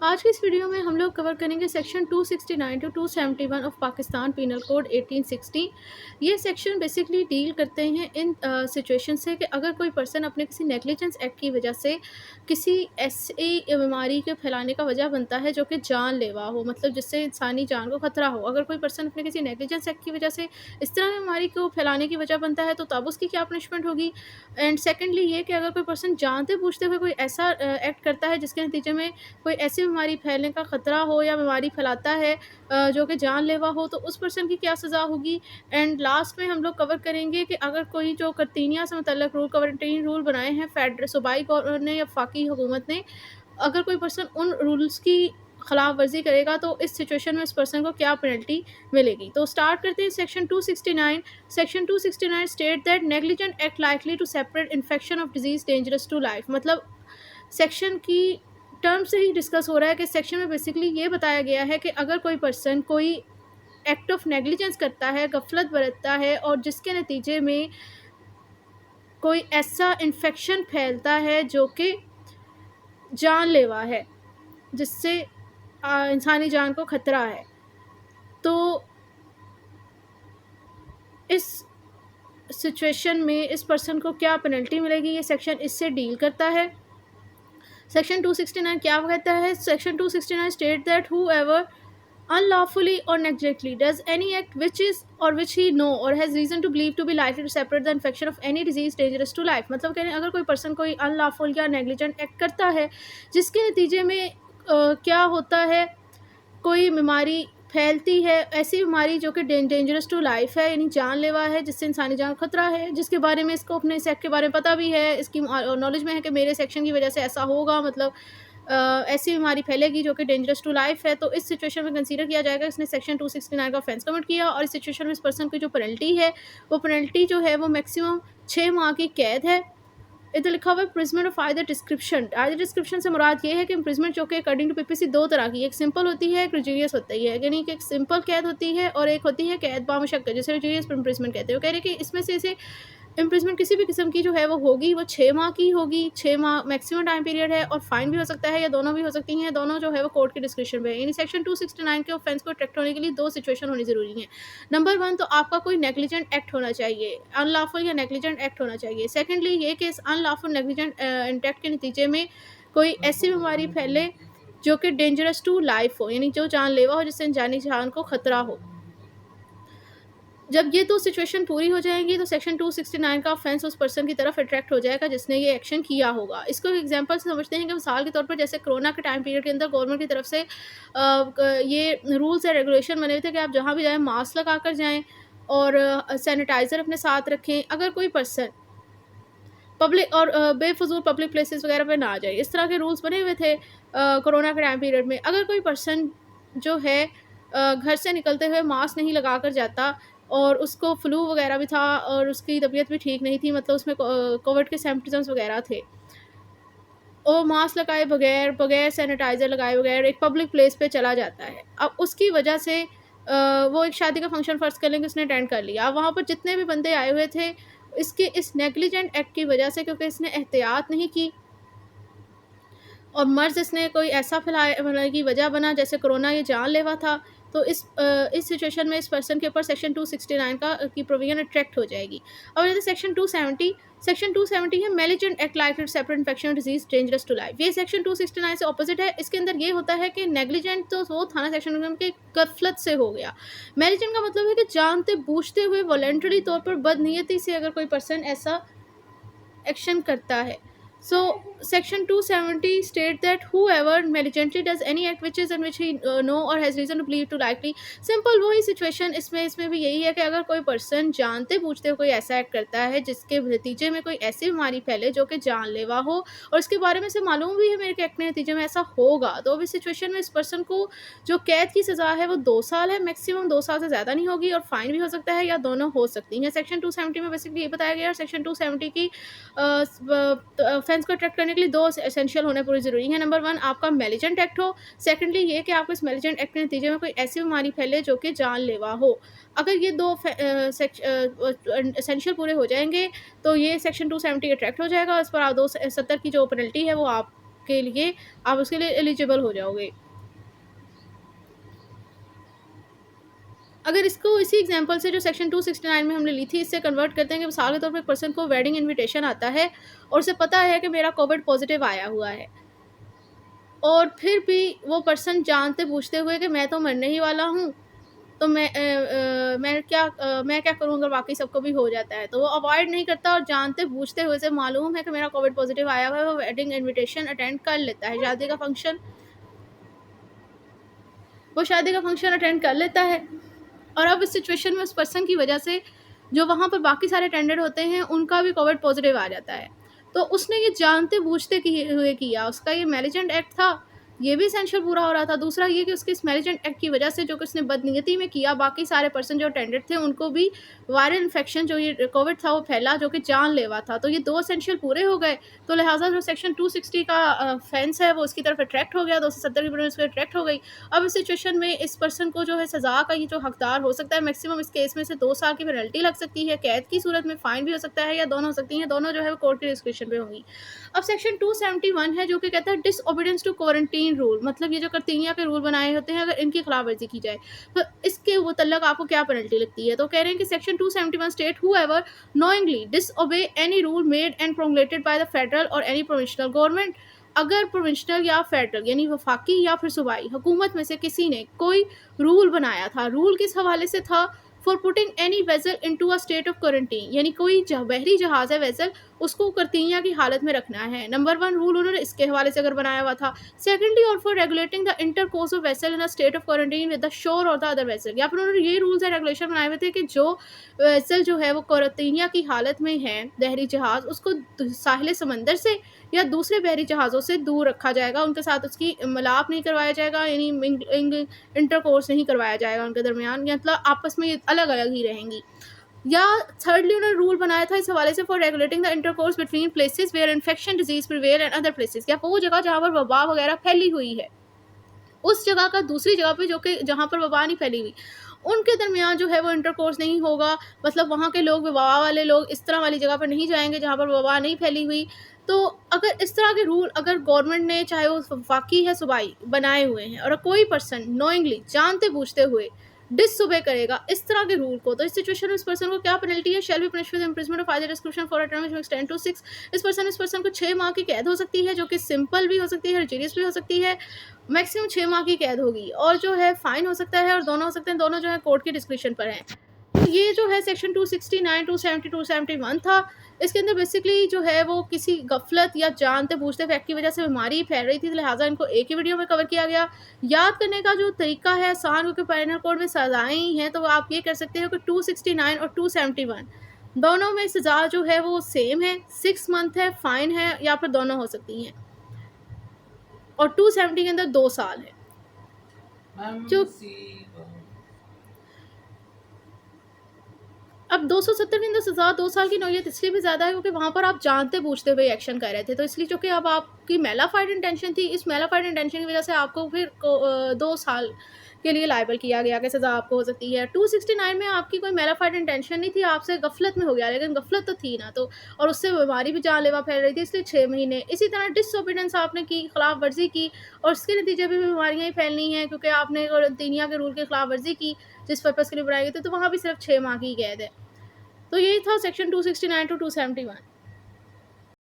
आज की इस वीडियो में हम लोग कवर करेंगे section 269 to 271 of Pakistan penal code 1860। ये सेक्शन बेसिकली डील करते हैं इन सिचुएशन से कि अगर कोई पर्सन अपने किसी नेग्लिजेंस एक्ट की वजह से किसी ऐसी बीमारी के फैलाने का वजह बनता है जो कि जानलेवा हो, मतलब जिससे इंसानी जान को खतरा हो। अगर कोई पर्सन अपने किसी नेग्लिजेंस एक्ट की वजह से इस तरह की बीमारी को फैलाने की वजह बनता है तो तब उसकी क्या पनिशमेंट होगी। एंड सेकेंडली ये कि अगर कोई पर्सन जानते बूझते हुए कोई ऐसा एक्ट करता है जिसके नतीजे में कोई ऐसी बीमारी फैलने का ख़तरा हो या बीमारी फैलाता है जो कि जानलेवा हो, तो उस पर्सन की क्या सज़ा होगी। एंड लास्ट में हम लोग कवर करेंगे कि अगर कोई जो करतीनिया से मतलब रूल क्वारंटीन रूल बनाए हैं फेडरल सूबाई गवर्नमेंट ने या वफाकी हुकूमत ने, अगर कोई पर्सन उन रूल्स की खिलाफ वर्जी करेगा तो इस सिचुएशन में उस पर्सन को क्या पेनल्टी मिलेगी। तो स्टार्ट करते हैं section 269। Section 269 state that negligent act likely to separate infection of disease dangerous to life. मतलब सेक्शन की टर्म से ही डिस्कस हो रहा है कि सेक्शन में बेसिकली ये बताया गया है कि अगर कोई पर्सन कोई एक्ट ऑफ नेग्लिजेंस करता है, गफलत बरतता है और जिसके नतीजे में कोई ऐसा इन्फेक्शन फैलता है जो कि जानलेवा है, जिससे इंसानी जान को खतरा है, तो इस सिचुएशन में इस पर्सन को क्या पेनल्टी मिलेगी, ये सेक्शन इससे डील करता है। सेक्शन 269 क्या कहता है? Section 269 state that whoever unlawfully or negligently does any act which is or which he know or has reason to believe to be likely to separate the infection of any disease dangerous to life। मतलब कह रहे हैं अगर कोई person कोई unlawful या negligent act करता है जिसके नतीजे में क्या होता है, कोई बीमारी फैलती है, ऐसी बीमारी जो कि डेंजरस टू लाइफ है, यानी जानलेवा है, जिससे इंसानी जान को खतरा है, जिसके बारे में इसको अपने सेक्ट के बारे में पता भी है, इसकी नॉलेज में है कि मेरे सेक्शन की वजह से ऐसा होगा, मतलब ऐसी बीमारी फैलेगी जो कि डेंजरस टू लाइफ है, तो इस सिचुएशन में कंसीडर किया जाएगा इसने सेक्शन 269 का ऑफेंस कमिट किया। और इस सिचुएशन में इस पर्सन की जो पेनल्टी है वो पेनल्टी जो है वो मैक्सिमम 6 माह की कैद है। इधर लिखा हुआ है imprisonment of either description. Either description से मुराद ये है कि इम्प्रिजमेंट जो कि अकॉर्डिंग टू पीपीसी दो तरह की, एक सिंपल होती है, एक रिजीरियस होती है, यानी कि एक सिंपल कैद होती है और एक होती है कैद बामुशक्कत, जिसे रिजीरियस इम्प्रिजमेंट कहते हैं। वो कह रहे हैं कि इसमें से इसे इम्प्रिजमेंट किसी भी किस्म की जो है वो होगी, वो 6 माह की होगी, 6 माह मैक्सिमम टाइम पीरियड है, और फाइन भी हो सकता है या दोनों भी हो सकती हैं, दोनों जो है वो कोर्ट के डिस्क्रिप्शन पे है। यानी सेक्शन 269 के ऑफेंस को अट्रैक्ट होने के लिए दो सिचुएशन होनी ज़रूरी है। नंबर 1 तो आपका कोई नेग्लिजेंट एक्ट होना चाहिए, अनलॉफुल या नेग्लिजेंट एक्ट होना चाहिए। सेकेंडली ये कि इस अनलॉफुल नेग्लिजेंट एक्ट के नतीजे में कोई ऐसी बीमारी फैले जो कि डेंजरस टू लाइफ हो, यानी जो जानलेवा हो, जिससे जानी जान को खतरा हो। जब ये 2 सिचुएशन पूरी हो जाएँगी तो सेक्शन 269 का ऑफेंस उस पर्सन की तरफ अट्रैक्ट हो जाएगा जिसने ये एक्शन किया होगा। इसको एग्जांपल से समझते हैं कि मिसाल के तौर पर जैसे कोरोना के टाइम पीरियड के अंदर गवर्नमेंट की तरफ से ये रूल्स एंड रेगुलेशन बने हुए थे कि आप जहाँ भी जाएँ मास्क लगा कर जाएँ और सैनिटाइज़र अपने साथ रखें। अगर कोई पर्सन पब्लिक और बेफिज़ूल पब्लिक प्लेसेस वगैरह पे ना आ जाए, इस तरह के रूल्स बने हुए थे कोरोना के टाइम पीरियड में। अगर कोई पर्सन जो है घर से निकलते हुए मास्क नहीं लगा कर जाता और उसको फ्लू वगैरह भी था और उसकी तबीयत भी ठीक नहीं थी, मतलब उसमें कोविड के सिम्पटम्स वगैरह थे, वो मास्क लगाए बगैर, बगैर सैनिटाइज़र लगाए बगैर एक पब्लिक प्लेस पे चला जाता है। अब उसकी वजह से वो एक शादी का फंक्शन फ़र्ज़ कर लें कि उसने अटेंड कर लिया। अब वहाँ पर जितने भी बंदे आए हुए थे, इसके इस नेग्लिजेंट एक्ट की वजह से, क्योंकि इसने एहतियात नहीं की और मर्ज़ इसने कोई ऐसा फैलाने मतलब की वजह बना जैसे कोरोना ये जानलेवा था, तो इस सिचुएशन में इस पर्सन के ऊपर सेक्शन 269 की प्रोविजन अट्रैक्ट हो जाएगी। अब जैसे सेक्शन 270 है malignant act likely to separate infection disease dangerous to life. ये सेक्शन 269 से ऑपोजिट है। इसके अंदर ये होता है कि नेग्लिजेंट तो वो था ना सेक्शन के गफलत से हो गया। मैलिजेंट का मतलब है कि जानते बूझते हुए वॉलंटरी तौर पर बदनीयती से अगर कोई पर्सन ऐसा एक्शन करता है। So section 270 state that whoever negligently does any act which is in which he know or has reason to believe to likely simple वही सिचुएशन इसमें भी यही है कि अगर कोई पर्सन जानते बूझते हुए कोई ऐसा एक्ट करता है जिसके नतीजे में कोई ऐसी बीमारी फैले जो कि जानलेवा हो और इसके बारे में से मालूम भी है मेरे के एक्ट के नतीजे में ऐसा होगा, तो अभी सिचुएशन में इस पर्सन को जो कैद की सज़ा है वो 2 साल है, मैक्सिमम 2 साल से ज़्यादा नहीं होगी, और फाइन भी हो सकता है या दोनों हो सकती हैं। सेक्शन 270 में बेसिकली ये बताया गया। और सेक्शन 270 की ऑफेंस को अट्रैक्ट करने के लिए 2 एसेंशियल होने पूरी ज़रूरी है। नंबर 1 आपका मैलिजेंट एक्ट हो, सेकेंडली ये कि आपको इस मैलिजेंट एक्ट के नतीजे में कोई ऐसी बीमारी फैले जो कि जानलेवा हो। अगर ये 2 एसेंशियल पूरे हो जाएंगे तो ये सेक्शन 270 अट्रैक्ट हो जाएगा। इस पर आप 270 की जो पेनल्टी है वो आपके के लिए आप उसके लिए एलिजिबल हो जाओगे। अगर इसको इसी एग्जांपल से जो सेक्शन 269 में हमने ली थी, इससे कन्वर्ट करते हैं कि मिसाल के तौर पे एक पर्सन को वेडिंग इनविटेशन आता है और उसे पता है कि मेरा कोविड पॉजिटिव आया हुआ है, और फिर भी वो पर्सन जानते बूझते हुए कि मैं तो मरने ही वाला हूँ, तो मैं क्या करूँ अगर बाकी सबको भी हो जाता है, तो वो अवॉइड नहीं करता और जानते बूझते हुए से मालूम है कि मेरा कोविड पॉजिटिव आया हुआ है, वो वेडिंग इनविटेशन अटेंड कर लेता है, शादी का फंक्शन अटेंड कर लेता है। और अब इस सिचुएशन में उस पर्सन की वजह से जो वहाँ पर बाकी सारे अटेंडेंट होते हैं उनका भी कोविड पॉजिटिव आ जाता है। तो उसने ये जानते बूझते किए हुए किया, उसका ये मैनेजेंट एक्ट था, ये भी एसेंशियल पूरा हो रहा था। दूसरा ये कि उसके इस मैनेजेंट एक्ट की वजह से जो कि उसने बदनीयती में किया, बाकी सारे पर्सन जो अटेंडेंट थे उनको भी वायरल इन्फेक्शन जो ये कोविड था वो फैला, जो कि जानलेवा था। तो ये 2 एसेंशियल पूरे हो गए, तो लिहाजा जो सेक्शन 260 का ऑफेंस है वो उसकी तरफ अट्रैक्ट हो गया, 270 की प्रोविजन उसकी अट्रैक्ट हो गई। अब इस सिचुएशन में इस पर्सन को जो है सज़ा का ये जो हकदार हो सकता है, मैक्सिमम इस केस में से 2 साल की पेनल्टी लग सकती है, कैद की सूरत में फ़ाइन भी हो सकता है, या दोनों हो सकती हैं, दोनों जो है वो कोर्ट के डिस्क्रिप्शन पे होंगी। अब सेक्शन 271 है जो कि कहता है डिसओबीडियंस टू क्वारंटीन रूल, मतलब ये जो करतीनिया के रूल बनाए होते हैं, अगर इनकी खिलाफवर्जी की जाए तो इसके मुतल्लक आपको क्या पेनल्टी लगती है। तो कह रहे हैं कि section 271 state whoever knowingly disobey any rule made and promulgated by the federal और एनी प्रोविंशियल गवर्नमेंट, अगर प्रोविंशनल या फेडरल यानी वफाकी या फिर सूबाई हुकूमत में से किसी ने कोई रूल बनाया था, रूल किस हवाले से था, for putting any vessel into a state of quarantine, यानी कोई बहरी जहाज है वेसल, उसको करतीनिया की हालत में रखना है। नंबर 1 रूल उन्होंने इसके हवाले से अगर बनाया हुआ था। सेकेंडली, और for regulating the inter course of vessel in a state of quarantine with the shore और द अदर वेसल, या फिर उन्होंने ये रूल्स एंड रेगुलेशन बनाए हुए थे कि जो वेसल जो है वो क्वारंटीनिया की हालत में है, बहरी जहाज, उसको साहिल समंदर से या दूसरे बहरी जहाज़ों से दूर रखा जाएगा, उनके साथ उसकी मिलाप नहीं करवाया जाएगा, यानी इंटरकोर्स नहीं करवाया जाएगा उनके दरमियान, मतलब आपस में अलग अलग ही रहेंगी। या थर्डली उन्होंने रूल बनाया था इस हवाले से for regulating the intercourse between places where infection disease prevail and other places, या वो जगह जहाँ पर वबा वगैरह फैली हुई है, उस जगह का दूसरी जगह पे जो कि जहाँ पर वबा नहीं फैली हुई, उनके दरमियान जो है वो इंटरकोर्स नहीं होगा, मतलब वहाँ के लोग, वबा वाले लोग इस तरह वाली जगह पर नहीं जाएंगे जहाँ पर वबा नहीं फैली हुई। तो अगर इस तरह के रूल अगर गवर्नमेंट ने, चाहे वो वफाकी है सूबाई, बनाए हुए हैं, और कोई पर्सन नोइंगली जानते बूझते हुए डिसओबे करेगा इस तरह के रूल को, तो इस सिचुएशन में इस पर्सन को क्या पेनल्टी है, shall be punished with imprisonment of either description for a term which extend to 6। इस पर्सन को 6 माह की कैद हो सकती है, जो कि सिंपल भी हो सकती है, सीरियस भी हो सकती है, मैक्सिमम 6 माह की कैद होगी, और जो है फाइन हो सकता है, और दोनों हो सकते हैं, दोनों जो है कोर्ट के डिस्क्रिप्शन पर हैं। तो ये जो है सेक्शन 269, 270, 271 था। इसके अंदर बेसिकली जो है वो किसी गफलत या जानते बूझते फैक्ट की वजह से बीमारी फैल रही थी, तो लिहाजा इनको एक ही वीडियो में कवर किया गया। याद करने का जो तरीका है आसान, क्योंकि पैनल कोड में सज़ाएँ ही हैं, तो आप ये कर सकते हो कि 269 और 271 दोनों में सज़ा जो है वो सेम है, 6 मंथ है, फ़ाइन है, या फिर दोनों हो सकती हैं, और 270 के अंदर 2 साल है। जो अब 270 के अंदर सज़ा 2 साल की नौयत इसलिए भी ज़्यादा है क्योंकि वहाँ पर आप जानते बूझते हुए एक्शन कर रहे थे, तो इसलिए चूँकि अब आपकी मेलाफाइड इंटेंशन थी, इस मेलाफाइड इंटेंशन की वजह से आपको फिर 2 साल के लिए लायबल किया गया कि सज़ा आपको हो सकती है। 269 में आपकी कोई मेलाफाइड इंटेंशन नहीं थी, आपसे गफलत में हो गया, लेकिन गफलत तो थी ना, तो और उससे बीमारी भी जानलेवा फैल रही थी, इसलिए 6 महीने। इसी तरह डिसओबीडियंस आपने की, खिलाफ वर्जी की, और उसके नतीजे में भी बीमारियाँ ही फैलनी हैं, क्योंकि आपने क्वारंटीनिया के रूल की खिलाफ वर्जी की जिस पर्पज़ के लिए बनाई गई थी, तो वहाँ भी सिर्फ 6 माह की कैद है। तो यही था सेक्शन 269 टू 271।